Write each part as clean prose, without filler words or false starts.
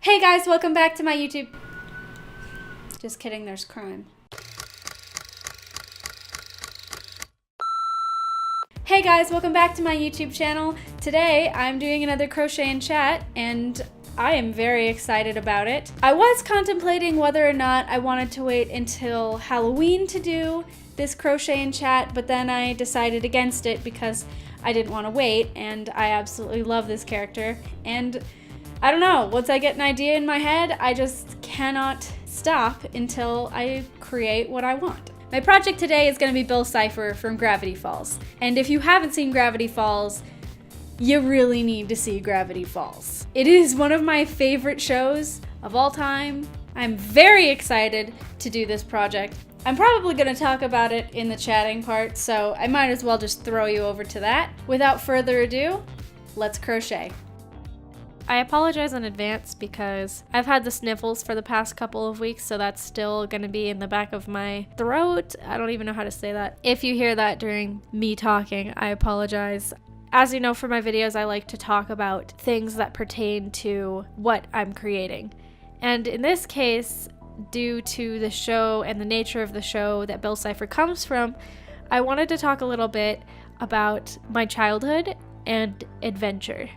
Hey guys, welcome back to my YouTube. Just kidding, there's crime. Hey guys, welcome back to my YouTube channel. Today I'm doing another crochet and chat and I am very excited about it. I was contemplating whether or not I wanted to wait until Halloween to do this crochet and chat, but then I decided against it because I didn't want to wait, and I absolutely love this character. And I don't know, once I get an idea in my head, I just cannot stop until I create what I want. My project today is going to be Bill Cipher from Gravity Falls. And if you haven't seen Gravity Falls, you really need to see Gravity Falls. It is one of my favorite shows of all time. I'm very excited to do this project. I'm probably going to talk about it in the chatting part, so I might as well just throw you over to that. Without further ado, let's crochet. I apologize in advance because I've had the sniffles for the past couple of weeks, so that's still gonna be in the back of my throat. I don't even know how to say that. If you hear that during me talking, I apologize. As you know from my videos, I like to talk about things that pertain to what I'm creating. And in this case, due to the show and the nature of the show that Bill Cipher comes from, I wanted to talk a little bit about my childhood and adventure.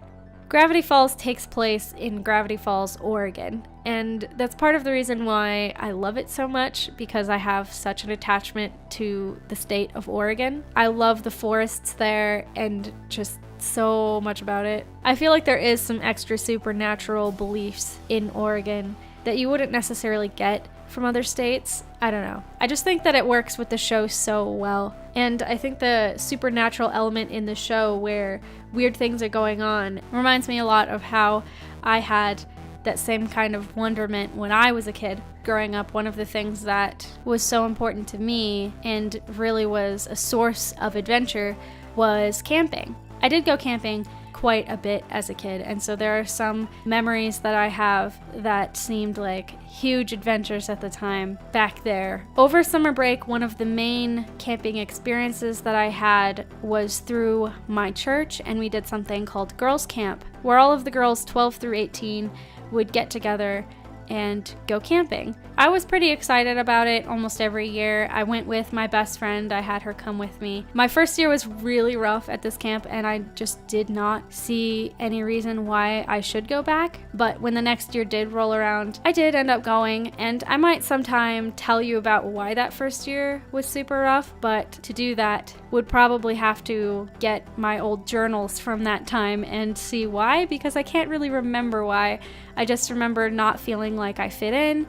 Gravity Falls takes place in Gravity Falls, Oregon, and that's part of the reason why I love it so much, because I have such an attachment to the state of Oregon. I love the forests there and just so much about it. I feel like there is some extra supernatural beliefs in Oregon that you wouldn't necessarily get from other states. I don't know. I just think that it works with the show so well. And I think the supernatural element in the show where weird things are going on reminds me a lot of how I had that same kind of wonderment when I was a kid. Growing up, one of the things that was so important to me and really was a source of adventure was camping. I did go camping quite a bit as a kid, and so there are some memories that I have that seemed like huge adventures at the time back there. Over summer break, one of the main camping experiences that I had was through my church, and we did something called Girls Camp, where all of the girls 12 through 18 would get together and go camping. I was pretty excited about it almost every year. I went with my best friend. I had her come with me. My first year was really rough at this camp, and I just did not see any reason why I should go back. But when the next year did roll around, I did end up going, and I might sometime tell you about why that first year was super rough, but to do that would probably have to get my old journals from that time and see why, because I can't really remember why. I just remember not feeling like I fit in,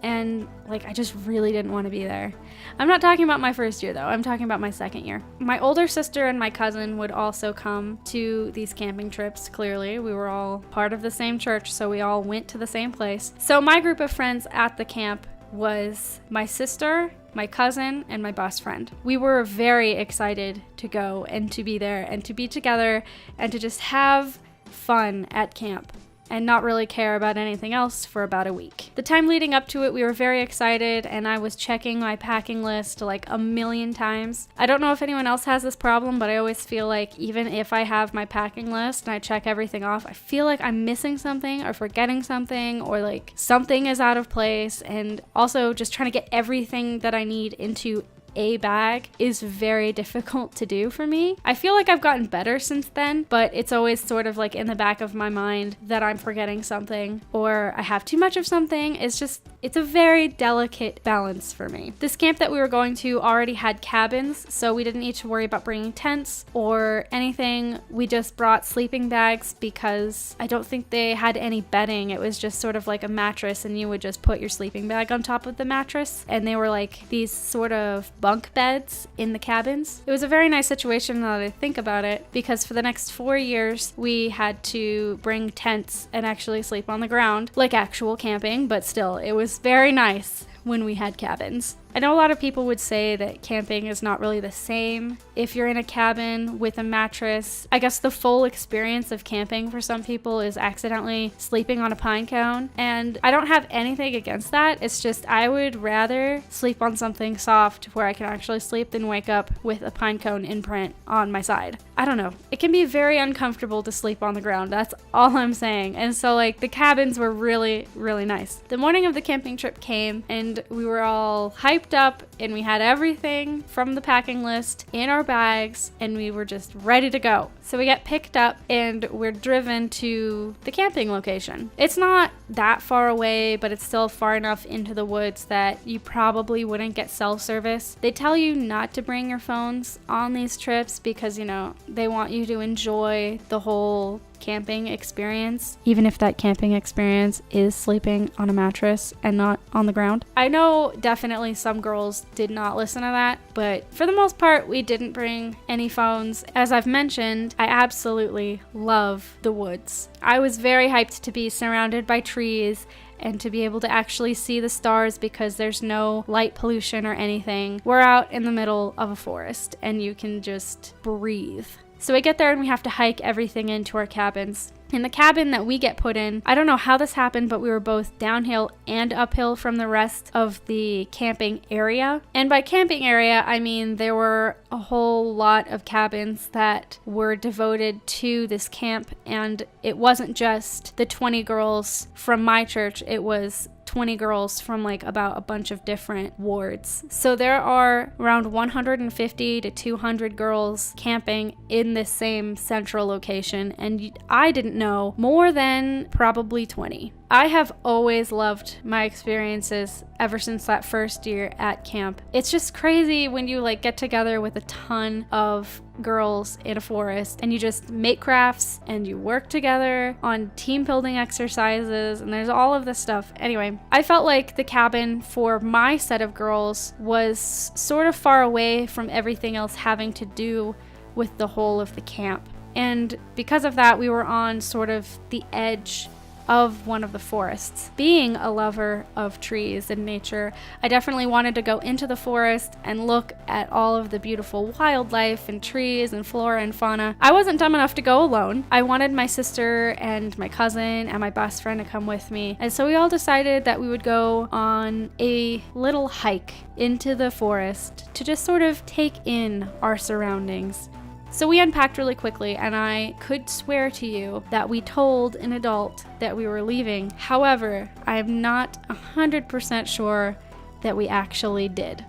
and like I just really didn't want to be there. I'm not talking about my first year though, I'm talking about my second year. My older sister and my cousin would also come to these camping trips. Clearly, we were all part of the same church, so we all went to the same place. So my group of friends at the camp was my sister, my cousin, and my best friend. We were very excited to go and to be there and to be together and to just have fun at camp and not really care about anything else for about a week. The time leading up to it, we were very excited, and I was checking my packing list like a million times. I don't know if anyone else has this problem, but I always feel like even if I have my packing list and I check everything off, I feel like I'm missing something or forgetting something, or like something is out of place. And also just trying to get everything that I need into a bag is very difficult to do for me. I feel like I've gotten better since then, but it's always sort of like in the back of my mind that I'm forgetting something or I have too much of something. It's a very delicate balance for me. This camp that we were going to already had cabins, so we didn't need to worry about bringing tents or anything. We just brought sleeping bags because I don't think they had any bedding. It was just sort of like a mattress, and you would just put your sleeping bag on top of the mattress, and they were like these sort of bunk beds in the cabins. It was a very nice situation now that I think about it, because for the next 4 years we had to bring tents and actually sleep on the ground, like actual camping, but still, it was very nice when we had cabins. I know a lot of people would say that camping is not really the same if you're in a cabin with a mattress. I guess the full experience of camping for some people is accidentally sleeping on a pine cone, and I don't have anything against that. It's just I would rather sleep on something soft where I can actually sleep than wake up with a pine cone imprint on my side. I don't know. It can be very uncomfortable to sleep on the ground. That's all I'm saying. And so like the cabins were really, really nice. The morning of the camping trip came and we were all hyped up and we had everything from the packing list in our bags and we were just ready to go. So we get picked up and we're driven to the camping location. It's not that far away, but it's still far enough into the woods that you probably wouldn't get cell service. They tell you not to bring your phones on these trips because, you know, they want you to enjoy the whole camping experience, even if that camping experience is sleeping on a mattress and not on the ground. I know definitely some girls did not listen to that, but for the most part, we didn't bring any phones. As I've mentioned, I absolutely love the woods. I was very hyped to be surrounded by trees and to be able to actually see the stars because there's no light pollution or anything. We're out in the middle of a forest and you can just breathe. So we get there and we have to hike everything into our cabins. In the cabin that we get put in, I don't know how this happened, but we were both downhill and uphill from the rest of the camping area. And by camping area, I mean there were a whole lot of cabins that were devoted to this camp. And it wasn't just the 20 girls from my church, it was 20 girls from like about a bunch of different wards. So there are around 150 to 200 girls camping in this same central location, and I didn't know more than probably 20. I have always loved my experiences ever since that first year at camp. It's just crazy when you like get together with a ton of girls in a forest and you just make crafts and you work together on team building exercises and there's all of this stuff. Anyway, I felt like the cabin for my set of girls was sort of far away from everything else having to do with the whole of the camp. And because of that, we were on sort of the edge of one of the forests. Being a lover of trees and nature, I definitely wanted to go into the forest and look at all of the beautiful wildlife and trees and flora and fauna. I wasn't dumb enough to go alone. I wanted my sister and my cousin and my best friend to come with me. And so we all decided that we would go on a little hike into the forest to just sort of take in our surroundings. So we unpacked really quickly, and I could swear to you that we told an adult that we were leaving. However, I am not 100% sure that we actually did,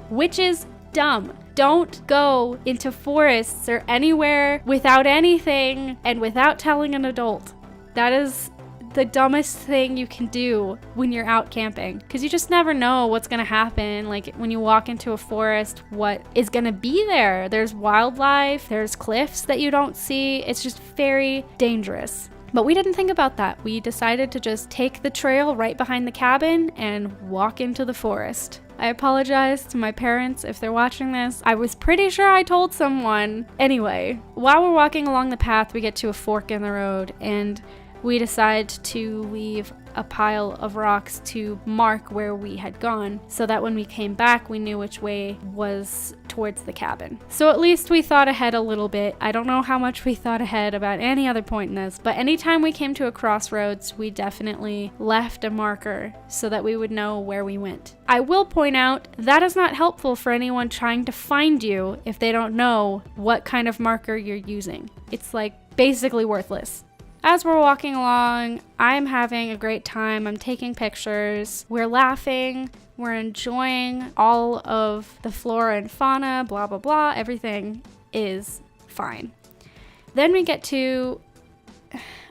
which is dumb. Don't go into forests or anywhere without anything and without telling an adult. That is the dumbest thing you can do when you're out camping, because you just never know what's gonna happen. Like when you walk into a forest, what is gonna be there? There's wildlife, there's cliffs that you don't see. It's just very dangerous. But we didn't think about that. We decided to just take the trail right behind the cabin and walk into the forest. I apologize to my parents if they're watching this. I was pretty sure I told someone. Anyway, while we're walking along the path, we get to a fork in the road and we decide to leave a pile of rocks to mark where we had gone so that when we came back, we knew which way was towards the cabin. So at least we thought ahead a little bit. I don't know how much we thought ahead about any other point in this, but anytime we came to a crossroads, we definitely left a marker so that we would know where we went. I will point out that is not helpful for anyone trying to find you if they don't know what kind of marker you're using. It's like basically worthless. As we're walking along, I'm having a great time. I'm taking pictures. We're laughing. We're enjoying all of the flora and fauna, blah, blah, blah. Everything is fine. Then we get to,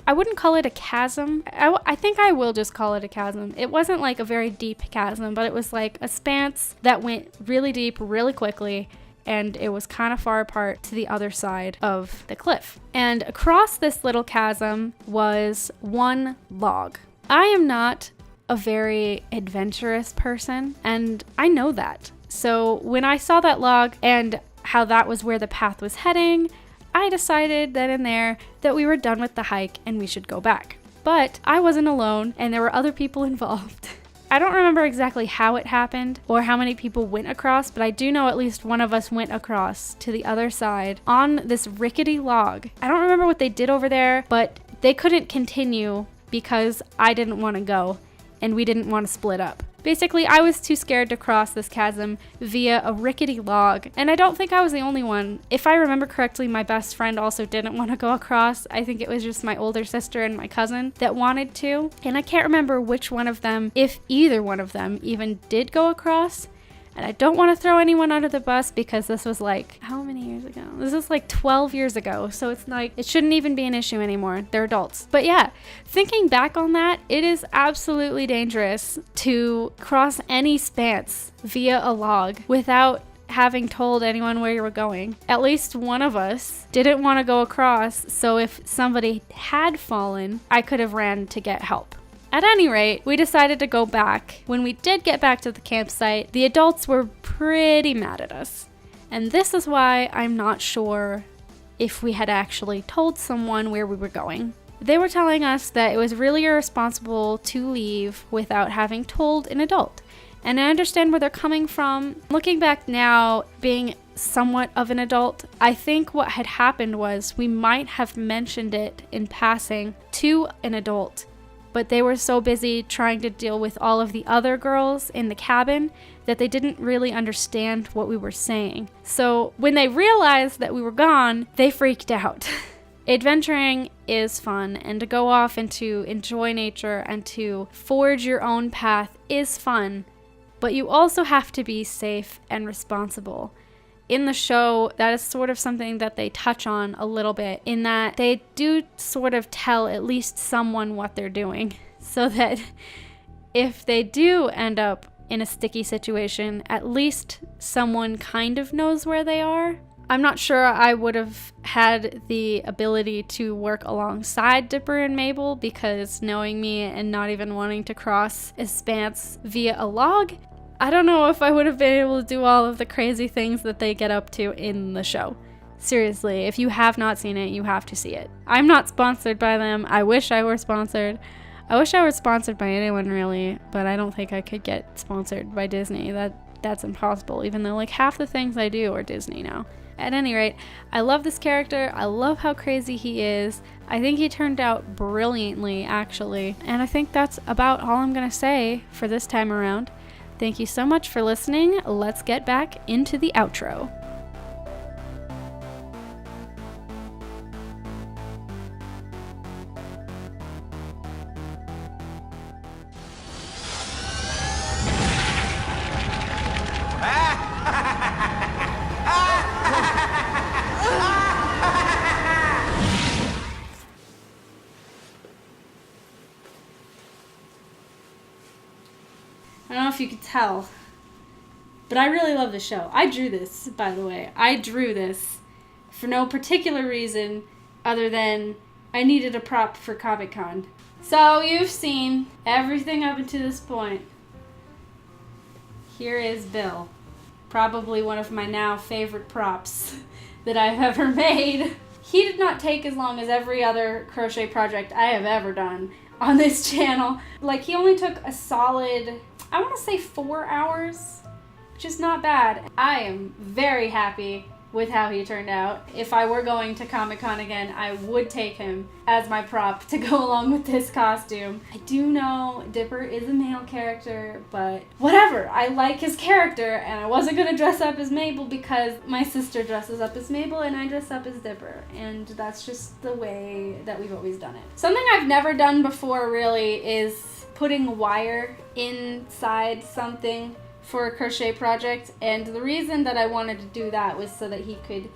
I wouldn't call it a chasm. I think I will just call it a chasm. It wasn't like a very deep chasm, but it was like a span that went really deep, really quickly. And it was kind of far apart to the other side of the cliff. And across this little chasm was one log. I am not a very adventurous person, and I know that. So when I saw that log and how that was where the path was heading, I decided then and there that we were done with the hike and we should go back. But I wasn't alone, and there were other people involved. I don't remember exactly how it happened or how many people went across, but I do know at least one of us went across to the other side on this rickety log. I don't remember what they did over there, but they couldn't continue because I didn't want to go and we didn't want to split up. Basically, I was too scared to cross this chasm via a rickety log, and I don't think I was the only one. If I remember correctly, my best friend also didn't want to go across. I think it was just my older sister and my cousin that wanted to, and I can't remember which one of them, if either one of them, even did go across. And I don't want to throw anyone under the bus because this was like, how many years ago? This is like 12 years ago. So it's like, it shouldn't even be an issue anymore. They're adults. But yeah, thinking back on that, it is absolutely dangerous to cross any spans via a log without having told anyone where you were going. At least one of us didn't want to go across. So if somebody had fallen, I could have ran to get help. At any rate, we decided to go back. When we did get back to the campsite, the adults were pretty mad at us. And this is why I'm not sure if we had actually told someone where we were going. They were telling us that it was really irresponsible to leave without having told an adult. And I understand where they're coming from. Looking back now, being somewhat of an adult, I think what had happened was we might have mentioned it in passing to an adult, but they were so busy trying to deal with all of the other girls in the cabin that they didn't really understand what we were saying. So when they realized that we were gone, they freaked out. Adventuring is fun, and to go off and to enjoy nature and to forge your own path is fun, but you also have to be safe and responsible. In the show, that is sort of something that they touch on a little bit, in that they do sort of tell at least someone what they're doing, so that if they do end up in a sticky situation, at least someone kind of knows where they are. I'm not sure I would have had the ability to work alongside Dipper and Mabel, because knowing me and not even wanting to cross a spans via a log, I don't know if I would have been able to do all of the crazy things that they get up to in the show. Seriously, if you have not seen it, you have to see it. I'm not sponsored by them. I wish I were sponsored. I wish I were sponsored by anyone, really, but I don't think I could get sponsored by Disney. That's impossible, even though like half the things I do are Disney now. At any rate, I love this character. I love how crazy he is. I think he turned out brilliantly, actually. And I think that's about all I'm gonna say for this time around. Thank you so much for listening. Let's get back into the outro. I don't know if you could tell, but I really love the show. I drew this, by the way. I drew this for no particular reason other than I needed a prop for Comic-Con. So you've seen everything up until this point. Here is Bill. Probably one of my now favorite props that I've ever made. He did not take as long as every other crochet project I have ever done on this channel. Like, he only took a solid, I want to say 4 hours, which is not bad. I am very happy with how he turned out. If I were going to Comic-Con again, I would take him as my prop to go along with this costume. I do know Dipper is a male character, but whatever. I like his character, and I wasn't going to dress up as Mabel because my sister dresses up as Mabel and I dress up as Dipper, and that's just the way that we've always done it. Something I've never done before, really, is putting wire inside something for a crochet project, and the reason that I wanted to do that was so that he could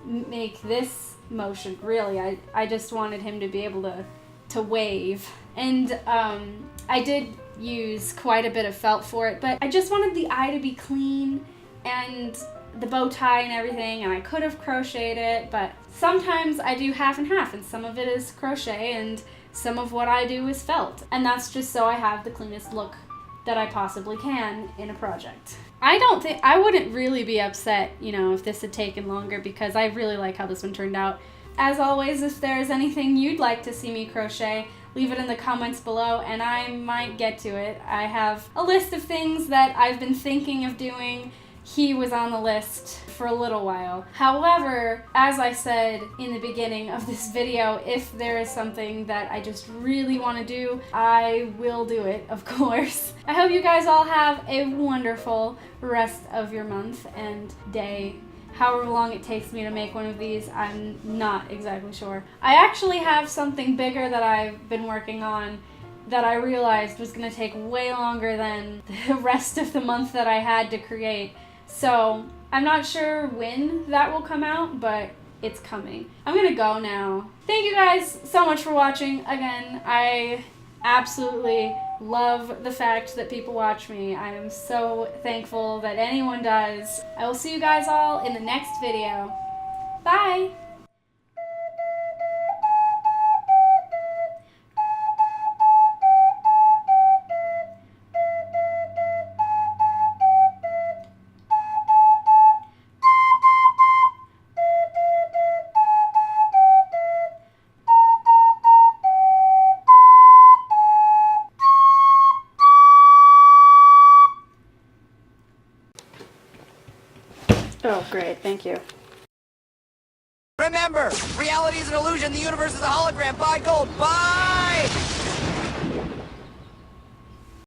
make this motion. Really, I just wanted him to be able to wave, and I did use quite a bit of felt for it, but I just wanted the eye to be clean and the bow tie and everything, and I could have crocheted it, but sometimes I do half and half, and some of it is crochet and some of what I do is felt, and that's just so I have the cleanest look that I possibly can in a project. I wouldn't really be upset, if this had taken longer, because I really like how this one turned out. As always, if there's anything you'd like to see me crochet, leave it in the comments below and I might get to it. I have a list of things that I've been thinking of doing. He was on the list for a little while. However, as I said in the beginning of this video, if there is something that I just really want to do, I will do it, of course. I hope you guys all have a wonderful rest of your month and day. However long it takes me to make one of these, I'm not exactly sure. I actually have something bigger that I've been working on that I realized was going to take way longer than the rest of the month that I had to create. So I'm not sure when that will come out, but it's coming. I'm gonna go now. Thank you guys so much for watching. Again, I absolutely love the fact that people watch me. I am so thankful that anyone does. I will see you guys all in the next video. Bye! Oh, great. Thank you. Remember, reality is an illusion. The universe is a hologram. Buy gold. Buy!